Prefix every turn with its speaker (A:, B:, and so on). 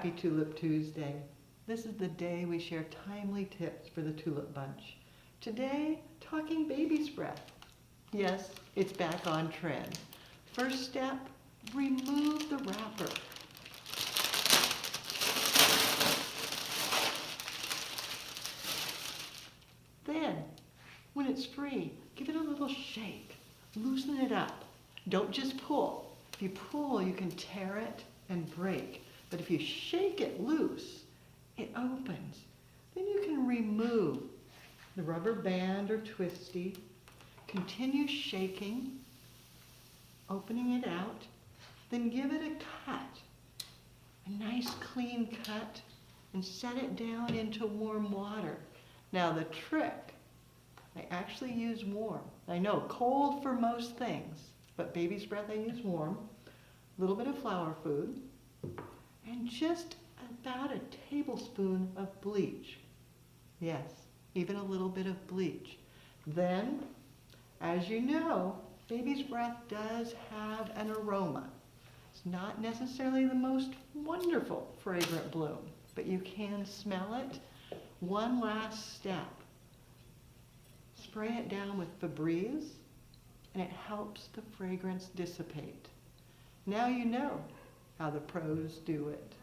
A: Happy Tulip Tuesday. This is the day we share timely tips for the tulip bunch. Today, talking baby's breath. Yes, it's back on trend. First step, remove the wrapper. Then, when it's free, give it a little shake. Loosen it up. Don't just pull. If you pull, you can tear it and break. But if you shake it loose, it opens. Then you can remove the rubber band or twisty. Continue shaking, opening it out. Then give it a cut, a nice clean cut, and set it down into warm water. Now the trick, I actually use warm. I know, cold for most things, but baby's breath I use warm. A little bit of flour food, and just about a tablespoon of bleach. Yes, even a little bit of bleach. Then, as you know, baby's breath does have an aroma. It's not necessarily the most wonderful fragrant bloom, but you can smell it. One last step. Spray it down with Febreze, and it helps the fragrance dissipate. Now you know how the pros do it.